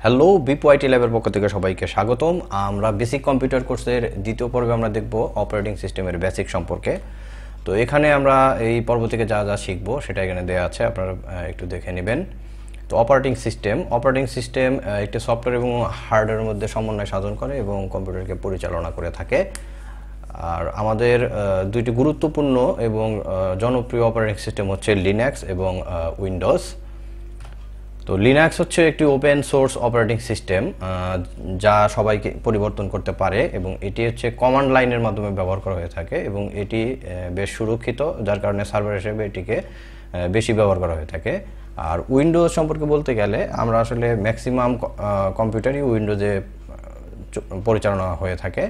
Hello বিপোআইটি ল্যাবের পক্ষ থেকে সবাইকে স্বাগতম। আমরা বেসিক কম্পিউটার কোর্সের দ্বিতীয় পর্বে আমরা দেখব অপারেটিং সিস্টেমের বেসিক সম্পর্কে। তো এখানে আমরা এই পর্ব থেকে যা যা শিখব সেটা এখানে দেওয়া আছে, আপনারা একটু দেখে নেবেন। তো অপারেটিং সিস্টেম একটি সফটওয়্যার এবং হার্ডওয়্যারের মধ্যে সমন্বয় সাধন করে এবং কম্পিউটারকে পরিচালনা করে থাকে। আর আমাদের দুইটি গুরুত্বপূর্ণ এবং জনপ্রিয় অপারেটিং সিস্টেম হচ্ছে লিনাক্স এবং উইন্ডোজ। তো লিনাক্স হচ্ছে একটি ওপেন সোর্স অপারেটিং সিস্টেম যা সবাইকে পরিবর্তন করতে পারে এবং এটি হচ্ছে কমান্ড লাইনের মাধ্যমে ব্যবহার করা হয়ে থাকে এবং এটি বেশ সুরক্ষিত, যার কারণে সার্ভার হিসেবে এটিকে বেশি ব্যবহার করা হয়ে থাকে। আর উইন্ডোজ সম্পর্কে বলতে গেলে আমরা আসলে ম্যাক্সিমাম কম্পিউটারই উইন্ডোজে পরিচালনা হয়ে থাকে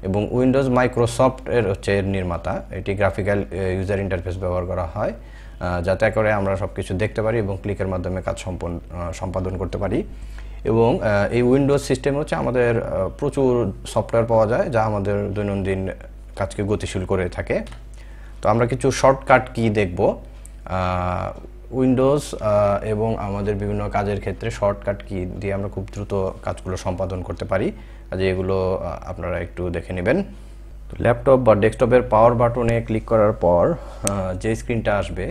এবং উইন্ডোজ মাইক্রোসফট এর হচ্ছে নির্মাতা। এটি গ্রাফিক্যাল ইউজার ইন্টারফেস ব্যবহার করা হয় যাতে করে আমরা সব কিছু দেখতে পারি এবং ক্লিকের মাধ্যমে কাজ সম্পাদন করতে পারি। এবং এই উইন্ডোজ সিস্টেম হচ্ছে আমাদের প্রচুর সফটওয়্যার পাওয়া যায় যা আমাদের দৈনন্দিন কাজকে গতিশীল করে থাকে। তো আমরা কিছু শর্টকাট কি দেখব। উইন্ডোজ এবং আমাদের বিভিন্ন কাজের ক্ষেত্রে শর্টকাট কি দিয়ে আমরা খুব দ্রুত কাজগুলো সম্পাদন করতে পারি, কাজে এগুলো আপনারা একটু দেখে নেবেন। ল্যাপটপ বা ডেস্কটপের পাওয়ার বাটনে ক্লিক করার পর যে স্ক্রিনটা আসবে,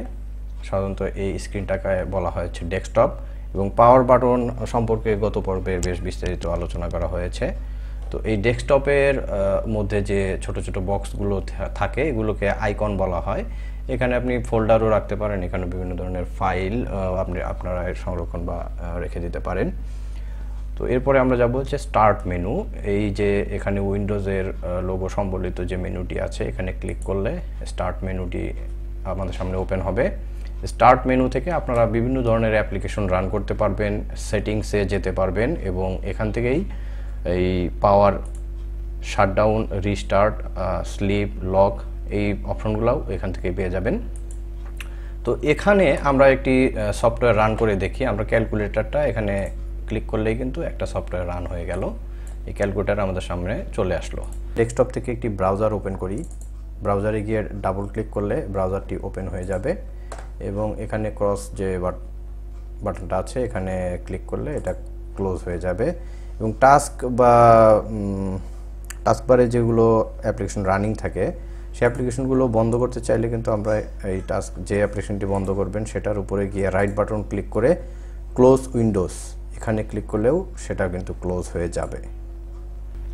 সাধারণত এই স্ক্রিনটাকে বলা হচ্ছে ডেস্কটপ এবং পাওয়ার বাটন সম্পর্কে গত পর্বে বেশ বিস্তারিত আলোচনা করা হয়েছে। তো এই ডেস্কটপের মধ্যে যে ছোট ছোট বক্সগুলো থাকে এগুলোকে আইকন বলা হয়। এখানে আপনি ফোল্ডারও রাখতে পারেন, এখানে বিভিন্ন ধরনের ফাইল আপনারা সংরক্ষণ বা রেখে দিতে পারেন। তো এরপরে আমরা যাব হচ্ছে স্টার্ট মেনু। এই যে এখানে উইন্ডোজের লোগো সম্বলিত যে মেনুটি আছে, এখানে ক্লিক করলে স্টার্ট মেনুটি আমাদের সামনে ওপেন হবে। স্টার্ট মেনু থেকে আপনারা বিভিন্ন ধরনের অ্যাপ্লিকেশন রান করতে পারবেন, সেটিংসে যেতে পারবেন এবং এখান থেকেই এই পাওয়ার, শাটডাউন, রিস্টার্ট, স্লিপ, লক এই অপশনগুলোও এখান থেকে পেয়ে যাবেন। তো এখানে আমরা একটি সফটওয়্যার রান করে দেখি। আমরা ক্যালকুলেটরটা এখানে ক্লিক করলেই কিন্তু একটা সফটওয়্যার রান হয়ে গেল। এই ক্যালকুলেটর আমাদের সামনে চলে আসলো। ডেস্কটপ থেকে একটি ব্রাউজার ওপেন করি। ব্রাউজারে গিয়ে ডাবল ক্লিক করলে ব্রাউজারটি ওপেন হয়ে যাবে এবং এখানে ক্রস যে বাটনটা আছে এখানে ক্লিক করলে এটা ক্লোজ হয়ে যাবে এবং টাস্কবারে যেগুলো অ্যাপ্লিকেশন রানিং থাকে সেই অ্যাপ্লিকেশনগুলো বন্ধ করতে চাইলে কিন্তু আমরা এই যে অ্যাপ্লিকেশনটি বন্ধ করবেন সেটার উপরে গিয়ে রাইট বাটন ক্লিক করে ক্লোজ উইন্ডোজ এখানে ক্লিক করলেও সেটা কিন্তু ক্লোজ হয়ে যাবে।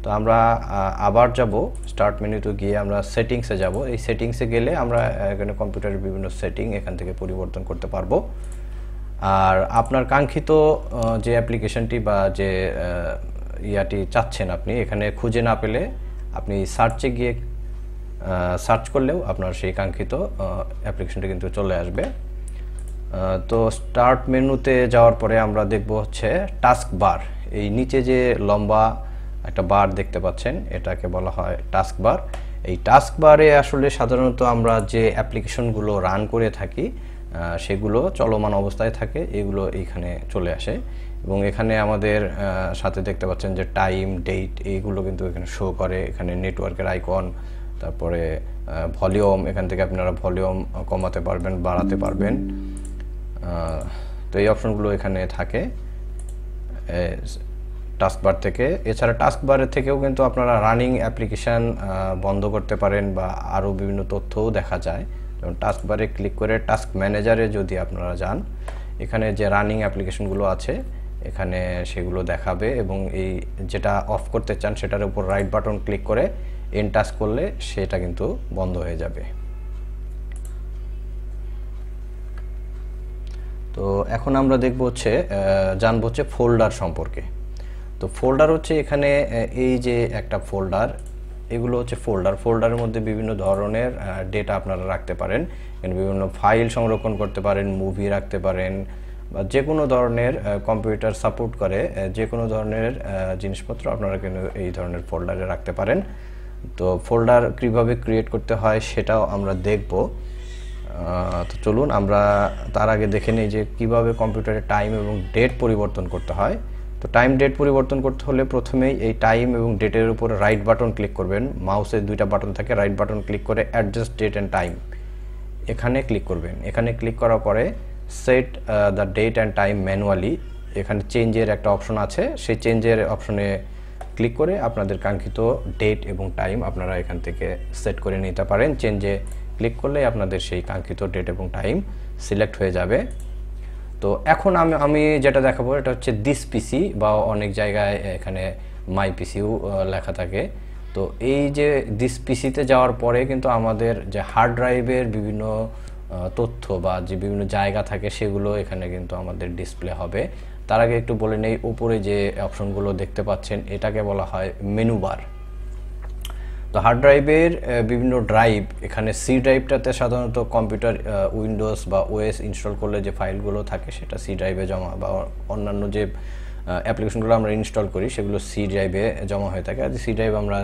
তো আমরা আবার যাব স্টার্ট মেনুতে গিয়ে আমরা সেটিংসে যাব। এই সেটিংসে গেলে আমরা এখানে কম্পিউটারের বিভিন্ন সেটিং এখান থেকে পরিবর্তন করতে পারবো। আর আপনার কাঙ্ক্ষিত যে অ্যাপ্লিকেশনটি বা যে ইয়াটি চাচ্ছেন আপনি এখানে খুঁজে না পেলে আপনি সার্চে গিয়ে সার্চ করলেও আপনার সেই কাঙ্ক্ষিত অ্যাপ্লিকেশনটি কিন্তু চলে আসবে। তো স্টার্ট মেনুতে যাওয়ার পরে আমরা দেখব হচ্ছে টাস্ক বার। এই নিচে যে লম্বা একটা বার দেখতে পাচ্ছেন এটাকে বলা হয় টাস্ক বার। এই টাস্ক বারে আসলে সাধারণত আমরা যে অ্যাপ্লিকেশনগুলো রান করে থাকি সেগুলো চলমান অবস্থায় থাকে, এগুলো এইখানে চলে আসে এবং এখানে আমাদের সাথে দেখতে পাচ্ছেন যে টাইম, ডেট এইগুলো কিন্তু এখানে শো করে। এখানে নেটওয়ার্কের আইকন, তারপরে ভলিউম, এখান থেকে আপনারা ভলিউম কমাতে পারবেন, বাড়াতে পারবেন। তো এই অপশনগুলো এখানে থাকে টাস্কবার থেকে। এছাড়া টাস্কবারের থেকেও কিন্তু আপনারা রানিং অ্যাপ্লিকেশান বন্ধ করতে পারেন বা আরও বিভিন্ন তথ্যও দেখা যায়। যেমন টাস্কবারে ক্লিক করে টাস্ক ম্যানেজারে যদি আপনারা যান, এখানে যে রানিং অ্যাপ্লিকেশনগুলো আছে এখানে সেগুলো দেখাবে এবং এই যেটা অফ করতে চান সেটার উপর রাইট বাটন ক্লিক করে এন্ড টাস্ক করলে সেটা কিন্তু বন্ধ হয়ে যাবে। তো এখন আমরা দেখব হচ্ছে জানবো হচ্ছে ফোল্ডার সম্পর্কে। তো ফোল্ডার হচ্ছে এখানে এই যে একটা ফোল্ডার, এগুলো হচ্ছে ফোল্ডারের মধ্যে বিভিন্ন ধরনের ডেটা আপনারা রাখতে পারেন। এখানে বিভিন্ন ফাইল সংরক্ষণ করতে পারেন, মুভি রাখতে পারেন বা যে কোনো ধরনের কম্পিউটার সাপোর্ট করে যে কোনো ধরনের জিনিসপত্র আপনারা কিন্তু এই ধরনের ফোল্ডারে রাখতে পারেন। তো ফোল্ডার কীভাবে ক্রিয়েট করতে হয় সেটাও আমরা দেখব। তো চলুন আমরা তার আগে দেখে নিই যে কীভাবে কম্পিউটারে টাইম এবং ডেট পরিবর্তন করতে হয়। তো টাইম ডেট পরিবর্তন করতে হলে প্রথমেই এই টাইম এবং ডেটের উপর রাইট বাটন ক্লিক করবেন। মাউসের দুইটা বাটন থাকে, রাইট বাটন ক্লিক করে অ্যাডজাস্ট ডেট অ্যান্ড টাইম এখানে ক্লিক করবেন। এখানে ক্লিক করার পরে set the date and time manually এখানে চেঞ্জের একটা অপশন আছে, সেই চেঞ্জের অপশনে ক্লিক করে আপনাদের কাঙ্ক্ষিত ডেট এবং টাইম আপনারা এখান থেকে সেট করে নিতে পারেন। চেঞ্জে ক্লিক করলে আপনাদের সেই কাঙ্ক্ষিত ডেট এবং টাইম সিলেক্ট হয়ে যাবে। তো এখন আমি যেটা দেখাবো এটা হচ্ছে দিস পিসি, বা অনেক জায়গায় এখানে মাই পিসিও লেখা থাকে। তো এই যে দিস পিসিতে যাওয়ার পরে কিন্তু আমাদের যে হার্ড ড্রাইভের বিভিন্ন তথ্য বা যে বিভিন্ন জায়গা থাকে সেগুলো এখানে কিন্তু আমাদের ডিসপ্লে হবে। তার আগে একটু বলে নেই, উপরে যে অপশনগুলো দেখতে পাচ্ছেন এটাকে বলা হয় মেনু বার। তো হার্ড ড্রাইভের বিভিন্ন ড্রাইভ, এখানে সি ড্রাইভটাতে সাধারণত কম্পিউটার উইন্ডোজ বা ওএস ইনস্টল করলে যে ফাইলগুলো থাকে সেটা সি ড্রাইভে জমা, বা অন্যান্য যে অ্যাপ্লিকেশনগুলো আমরা ইনস্টল করি সেগুলো সি ড্রাইভে জমা হয়ে থাকে। আর সি ড্রাইভ আমরা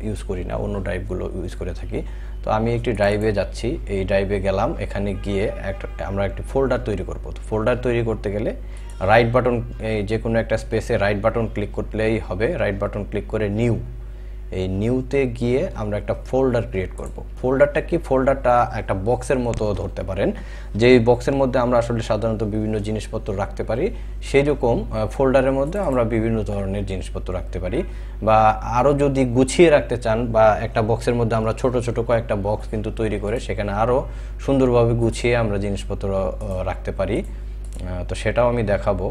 ইউজ করি না, অন্য ড্রাইভগুলো ইউজ করে থাকি। তো আমি একটি ড্রাইভে যাচ্ছি, এই ড্রাইভে গেলাম, এখানে গিয়ে আমরা একটি ফোল্ডার তৈরি করব। তো ফোল্ডার তৈরি করতে গেলে রাইট বাটন, যে কোনো একটা স্পেসে রাইট বাটন ক্লিক করলেই হবে। রাইট বাটন ক্লিক করে নিউ, এই নিউতে গিয়ে আমরা একটা ফোল্ডার ক্রিয়েট করব। ফোল্ডারটা কি? ফোল্ডারটা একটা বক্সের মতো ধরতে পারেন, যেই বক্সের মধ্যে আমরা আসলে সাধারণত বিভিন্ন জিনিসপত্র রাখতে পারি, সেই রকম ফোল্ডারের মধ্যে আমরা বিভিন্ন ধরনের জিনিসপত্র রাখতে পারি। বা আরও যদি গুছিয়ে রাখতে চান, বা একটা বক্সের মধ্যে আমরা ছোট ছোট কয়েকটা বক্স কিন্তু তৈরি করে সেখানে আরও সুন্দরভাবে গুছিয়ে আমরা জিনিসপত্র রাখতে পারি। তো সেটাও আমি দেখাবো।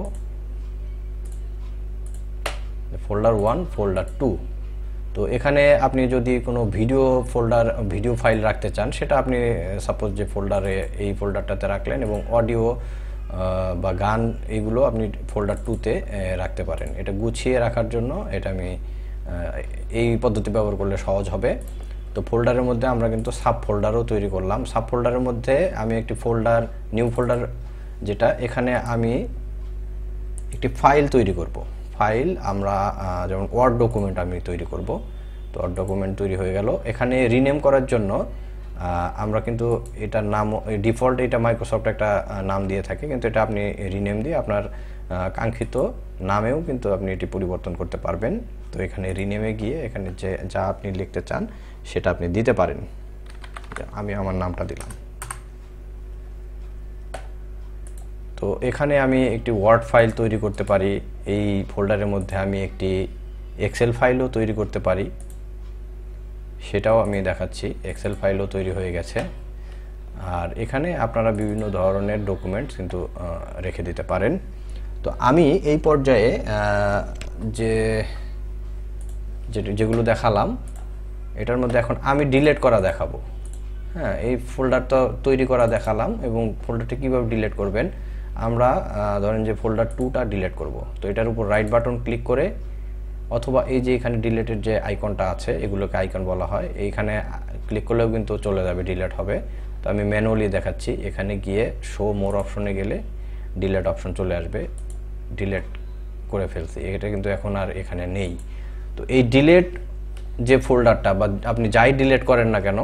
Folder 1, folder 2। তো এখানে আপনি যদি কোনো ভিডিও ফাইল রাখতে চান, সেটা আপনি সাপোজ যে ফোল্ডারে এই ফোল্ডারটাতে রাখলেন, এবং অডিও বা গান এইগুলো আপনি ফোল্ডার 2তে রাখতে পারেন। এটা গুছিয়ে রাখার জন্য এটা আমি এই পদ্ধতি ব্যবহার করলে সহজ হবে। তো ফোল্ডারের মধ্যে আমরা কিন্তু সাব ফোল্ডারও তৈরি করলাম। সাব ফোল্ডারের মধ্যে আমি একটি ফোল্ডার, নিউ ফোল্ডার যেটা, এখানে আমি একটি ফাইল তৈরি করব। ফাইল আমরা যেমন ওয়ার্ড ডকুমেন্ট আমি তৈরি করব। তো ওয়ার্ড ডকুমেন্ট তৈরি হয়ে গেল। এখানে রিনেম করার জন্য আমরা কিন্তু এটার নাম ডিফল্ট, এটা মাইক্রোসফট একটা নাম দিয়ে থাকে, কিন্তু এটা আপনি রিনেম দিয়ে আপনার কাঙ্ক্ষিত নামেও কিন্তু আপনি এটি পরিবর্তন করতে পারবেন। তো এখানে রিনেমে গিয়ে এখানে যা আপনি লিখতে চান সেটা আপনি দিতে পারেন। আমি আমার নামটা দিলাম। তো এখানে আমি একটি ওয়ার্ড ফাইল তৈরি করতে পারি। এই ফোল্ডারের মধ্যে আমি একটি এক্সেল ফাইলও তৈরি করতে পারি, সেটাও আমি দেখাচ্ছি। এক্সেল ফাইলও তৈরি হয়ে গেছে। আর এখানে আপনারা বিভিন্ন ধরনের ডকুমেন্টস কিন্তু রেখে দিতে পারেন। তো আমি এই পর্যায়ে যেগুলো দেখালাম এটার মধ্যে এখন আমি ডিলিট করা দেখাবো। হ্যাঁ, এই ফোল্ডারটা তৈরি করা দেখালাম, এবং ফোল্ডারটা কীভাবে ডিলিট করবেন, আমরা ধরেন যে ফোল্ডার 2টা ডিলিট করব। তো এটার উপর রাইট বাটন ক্লিক করে, অথবা এই যে এখানে ডিলিটের যে আইকনটা আছে, এগুলোকে আইকন বলা হয়, এইখানে ক্লিক করলেও কিন্তু চলে যাবে, ডিলিট হবে। তো আমি ম্যানুয়ালি দেখাচ্ছি। এখানে গিয়ে শো মোর অপশনে গেলে ডিলিট অপশন চলে আসবে। ডিলিট করে ফেলছি, এটা কিন্তু এখন আর এখানে নেই। তো এই ডিলিট যে ফোল্ডারটা, বা আপনি যাই ডিলিট করেন না কেন,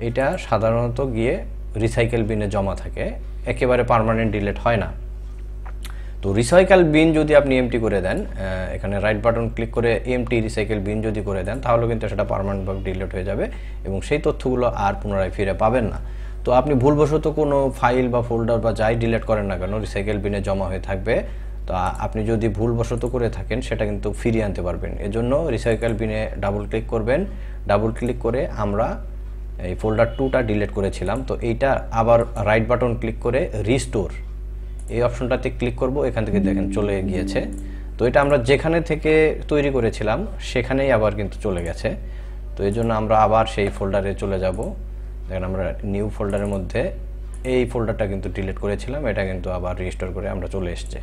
এটা সাধারণত গিয়ে রিসাইকেল বিনে জমা থাকে, একেবারে পার্মানেন্ট ডিলিট হয় না। তো রিসাইকেল বিন যদি আপনি এমটি করে দেন, এখানে রাইট বাটন ক্লিক করে এমটি রিসাইকেল বিন যদি করে দেন, তাহলে কিন্তু সেটা পার্মানেন্টভাবে ডিলিট হয়ে যাবে, এবং সেই তথ্যগুলো আর পুনরায় ফিরে পাবেন না। তো আপনি ভুলবশত কোনো ফাইল বা ফোল্ডার বা যাই ডিলিট করেন না কেন, রিসাইকেল বিনে জমা হয়ে থাকবে। তো আপনি যদি ভুলবশত করে থাকেন সেটা কিন্তু ফিরিয়ে আনতে পারবেন। এজন্য রিসাইকেল বিনে ডাবল ক্লিক করবেন। ডাবল ক্লিক করে আমরা এই ফোল্ডার 2টা ডিলিট করেছিলাম, তো এইটা আবার রাইট বাটন ক্লিক করে রিস্টোর এই অপশনটাতে ক্লিক করব। এখান থেকে দেখেন চলে গিয়েছে। তো এটা আমরা যেখানে থেকে তৈরি করেছিলাম সেখানেই আবার কিন্তু চলে গেছে। তো এই জন্য আমরা আবার সেই ফোল্ডারে চলে যাব। দেখেন আমরা নিউ ফোল্ডারের মধ্যে এই ফোল্ডারটা কিন্তু ডিলিট করেছিলাম, এটা কিন্তু আবার রিস্টোর করে আমরা চলে এসেছে।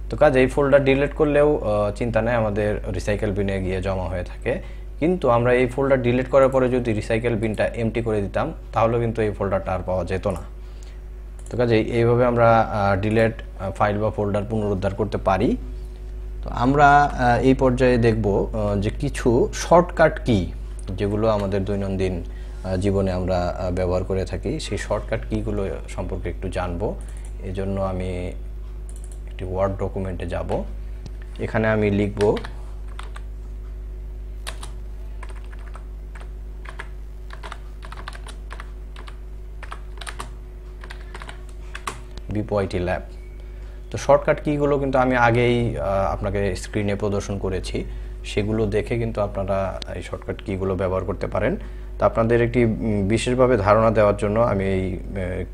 তো কাজে এই ফোল্ডার ডিলিট করলেও চিন্তা নেই, আমাদের রিসাইকেল বিনে গিয়ে জমা হয়ে থাকে। কিন্তু আমরা এই ফোল্ডার ডিলিট করার পরে যদি রিসাইকেল বিনটা এমটি করে দিতাম, তাহলে কিন্তু এই ফোল্ডারটা আর পাওয়া যেত না। তো কাজে এইভাবে আমরা ডিলিট ফাইল বা ফোল্ডার পুনরুদ্ধার করতে পারি। তো আমরা এই পর্যায়ে দেখব যে কিছু শর্টকাট কি, যেগুলো আমাদের দৈনন্দিন জীবনে আমরা ব্যবহার করে থাকি, সেই শর্টকাট কিগুলো সম্পর্কে একটু জানবো। এই জন্য আমি একটি ওয়ার্ড ডকুমেন্টে যাব। এখানে আমি লিখব BPYT ল্যাব। তো তো শর্টকাট কিগুলো কিন্তু আমি আগেই আপনাকে স্ক্রিনে প্রদর্শন করেছি, সেগুলো দেখে কিন্তু আপনারা এই শর্টকাট কিগুলো ব্যবহার করতে পারেন। তো আপনাদের একটি বিশেষভাবে ধারণা দেওয়ার জন্য আমি এই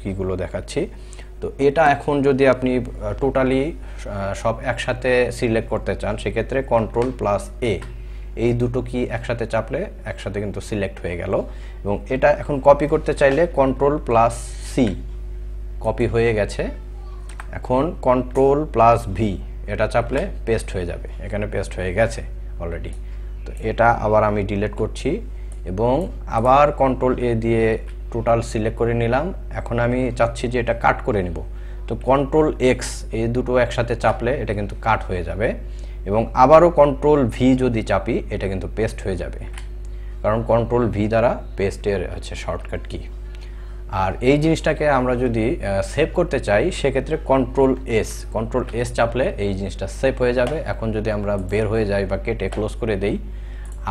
কিগুলো দেখাচ্ছি। তো এটা এখন যদি আপনি টোটালি সব একসাথে সিলেক্ট করতে চান, সেক্ষেত্রে Ctrl+A এই দুটো কি একসাথে চাপলে একসাথে কিন্তু সিলেক্ট হয়ে গেল। এবং এটা এখন কপি করতে চাইলে Ctrl+C, কপি হয়ে গেছে। এখন Ctrl+V এটা চাপলে পেস্ট হয়ে যাবে, এখানে পেস্ট হয়ে গেছে অলরেডি। তো এটা আবার আমি ডিলিট করছি এবং আবার Ctrl+A দিয়ে টোটাল সিলেক্ট করে নিলাম। এখন আমি চাচ্ছি যে এটা কাট করে নিব, তো Ctrl+X এই দুটো একসাথে চাপলে এটা কিন্তু কাট হয়ে যাবে এবং আবারও Ctrl+V যদি চাপি এটা কিন্তু পেস্ট হয়ে যাবে, কারণ Ctrl+V দ্বারা পেস্টের হচ্ছে শর্টকাট কি। আর এই জিনিসটাকে আমরা যদি সেভ করতে চাই সেক্ষেত্রে Ctrl+S চাপলে এই জিনিসটা সেভ হয়ে যাবে। এখন যদি আমরা বের হয়ে যাই বা কেটে ক্লোজ করে দেই,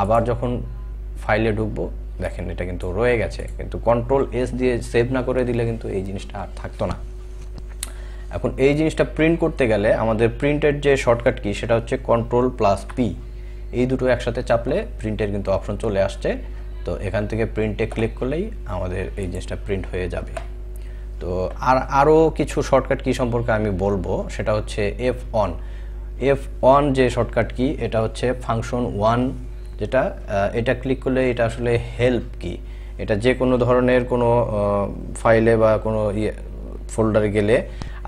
আবার যখন ফাইলে ঢুকবো দেখেন এটা কিন্তু রয়ে গেছে, কিন্তু Ctrl+S দিয়ে সেভ না করে দিলে কিন্তু এই জিনিসটা আর থাকতো না। এখন এই জিনিসটা প্রিন্ট করতে গেলে আমাদের প্রিন্টের যে শর্টকাট কি সেটা হচ্ছে Ctrl+P, এই দুটো একসাথে চাপলে প্রিন্টের কিন্তু অপশন চলে আসছে। তো এখান থেকে প্রিন্টে ক্লিক করলেই আমাদের এই জিনিসটা প্রিন্ট হয়ে যাবে। তো আরও কিছু শর্টকাট কি সম্পর্কে আমি বলবো, সেটা হচ্ছে F1 যে শর্টকাট কি, এটা হচ্ছে ফাংশন 1, যেটা এটা ক্লিক করলে এটা আসলে হেল্প কি। এটা যে কোনো ধরনের কোনো ফাইলে বা কোনো ফোল্ডারে গেলে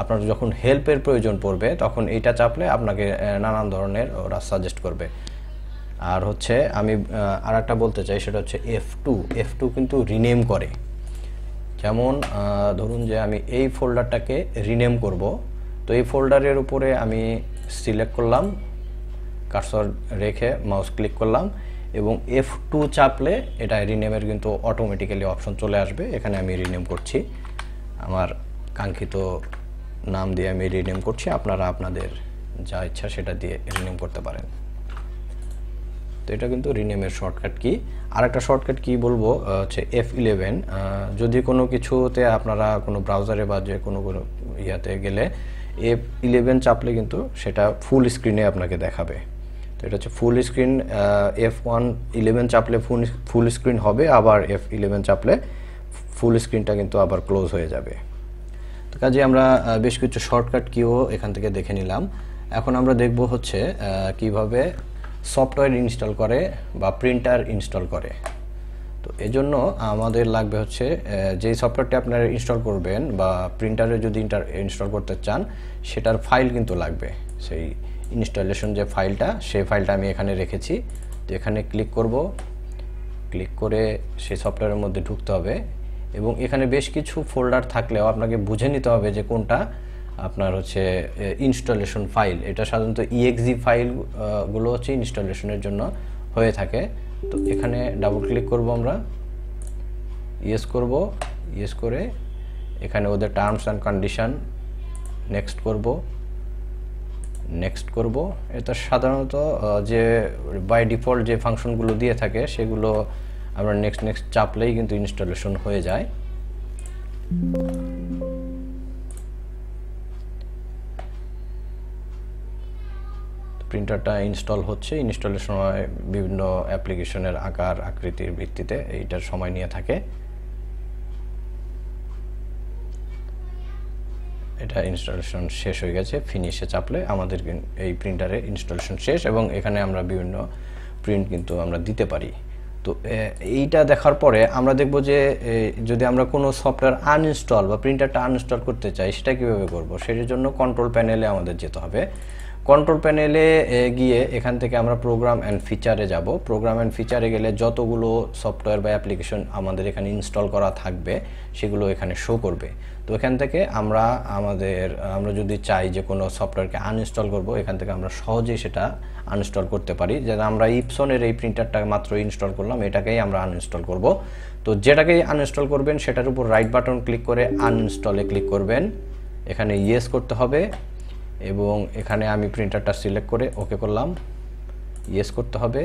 আপনার যখন হেল্পের প্রয়োজন পড়বে তখন এইটা চাপলে আপনাকে নানান ধরনের ওরা সাজেস্ট করবে। আর হচ্ছে আমি আর একটা বলতে চাই, সেটা হচ্ছে F2 কিন্তু রিনেম করে। যেমন ধরুন যে আমি এই ফোল্ডারটাকে রিনেম করব, তো এই ফোল্ডারের উপরে আমি সিলেক্ট করলাম, কার্সর রেখে মাউস ক্লিক করলাম এবং F2 চাপলে এটা রিনেমের কিন্তু অটোমেটিক্যালি অপশন চলে আসবে। এখানে আমি রিনেম করছি, আমার কাঙ্ক্ষিত নাম দিয়ে আমি রিনেম করছি, আপনারা আপনাদের যা ইচ্ছা সেটা দিয়ে রিনেম করতে পারেন। তো এটা কিন্তু রিনেমের শর্টকাট কি। আর একটা শর্টকাট কি বলবো হচ্ছে F11, যদি কোনো কিছুতে আপনারা কোনো ব্রাউজারে বা যে কোনো ইয়াতে গেলে F11 চাপলে কিন্তু সেটা ফুল স্ক্রিনে আপনাকে দেখাবে। তো এটা হচ্ছে full screen, F11 চাপলে full screen হবে, আবার F11 চাপলে ফুল স্ক্রিনটা কিন্তু আবার ক্লোজ হয়ে যাবে। তো কাজে আমরা বেশ কিছু শর্টকাট কিও এখান থেকে দেখে নিলাম। এখন আমরা দেখব হচ্ছে কিভাবে সফটওয়্যার ইনস্টল করে বা প্রিন্টার ইনস্টল করে। তো এজন্য আমাদের লাগবে হচ্ছে যেই সফটওয়্যারটি আপনারা ইনস্টল করবেন বা প্রিন্টারে যদি ইনস্টল করতে চান সেটার ফাইল কিন্তু লাগবে। সেই ইনস্টলেশন যে ফাইলটা, সেই ফাইলটা আমি এখানে রেখেছি। তো এখানে ক্লিক করব, ক্লিক করে সেই সফটওয়্যারের মধ্যে ঢুকতে হবে এবং এখানে বেশ কিছু ফোল্ডার থাকলেও আপনাকে বুঝে নিতে হবে যে কোনটা আপনার হচ্ছে ইনস্টলেশন ফাইল। এটা সাধারণত exe ফাইলগুলো হচ্ছে ইনস্টলেশনের জন্য হয়ে থাকে। তো এখানে ডাবল ক্লিক করব, আমরা ইয়েস করব, ইয়েস করে এখানে ওদের টার্মস অ্যান্ড কন্ডিশন নেক্সট করব। এটা সাধারণত যে বাই ডিফল্ট যে ফাংশনগুলো দিয়ে থাকে সেগুলো আমরা নেক্সট চাপলেই কিন্তু ইনস্টলেশন হয়ে যায়। প্রিন্টারটা ইনস্টল হচ্ছে, ইনস্টলেশন সময় বিভিন্ন অ্যাপ্লিকেশনের আকার আকৃতির ভিত্তিতে এইটার সময় নিয়ে থাকে। এটা ইনস্টলেশন শেষ হয়ে গেছে, ফিনিশে চাপলে আমাদের এই প্রিন্টারে ইনস্টলেশন শেষ এবং এখানে আমরা বিভিন্ন প্রিন্ট কিন্তু আমরা দিতে পারি। তো এইটা দেখার পরে আমরা দেখব যে যদি আমরা কোনো সফটওয়্যার আনইনস্টল বা প্রিন্টারটা আনইনস্টল করতে চাই সেটা কীভাবে করব। সেটার জন্য কন্ট্রোল প্যানেলে আমাদের যেতে হবে। কন্ট্রোল প্যানেলে গিয়ে এখান থেকে আমরা প্রোগ্রাম অ্যান্ড ফিচারে যাব। প্রোগ্রাম অ্যান্ড ফিচারে গেলে যতগুলো সফটওয়্যার বা অ্যাপ্লিকেশন আমাদের এখানে ইনস্টল করা থাকবে সেগুলো এখানে শো করবে। তো এখান থেকে আমরা যদি চাই যে কোনো সফটওয়্যারকে আনইনস্টল করব, এখান থেকে আমরা সহজেই সেটা আনইনস্টল করতে পারি। যেটা আমরা ইপসনের এই প্রিন্টারটা মাত্র ইনস্টল করলাম, এটাকেই আমরা আনইনস্টল করব। তো যেটাকেই আনইনস্টল করবেন সেটার উপর রাইট বাটন ক্লিক করে আনইনস্টলে ক্লিক করবেন। এখানে ইয়েস করতে হবে এবং এখানে আমি প্রিন্টারটা সিলেক্ট করে ওকে করলাম, ইয়েস করতে হবে।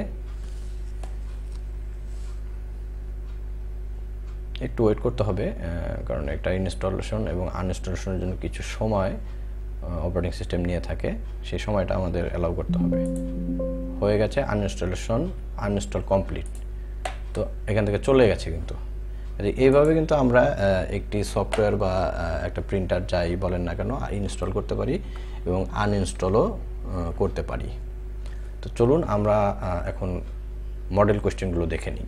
একটু ওয়েট করতে হবে কারণ একটা ইনস্টলেশন এবং আনইনস্টলেশনের জন্য কিছু সময় অপারেটিং সিস্টেম নিয়ে থাকে সেই সময়টা আমাদের অ্যালাউ করতে হবে। হয়ে গেছে আনইনস্টল কমপ্লিট। তো এখান থেকে চলে গেছে কিন্তু। এইভাবে কিন্তু আমরা একটি সফটওয়্যার বা একটা প্রিন্টার যাই বলেন না কেন ইনস্টল করতে পারি এবং আনইনস্টলও করতে পারি। তো চলুন আমরা এখন মডেল কোয়েশ্চেনগুলো দেখে নিই।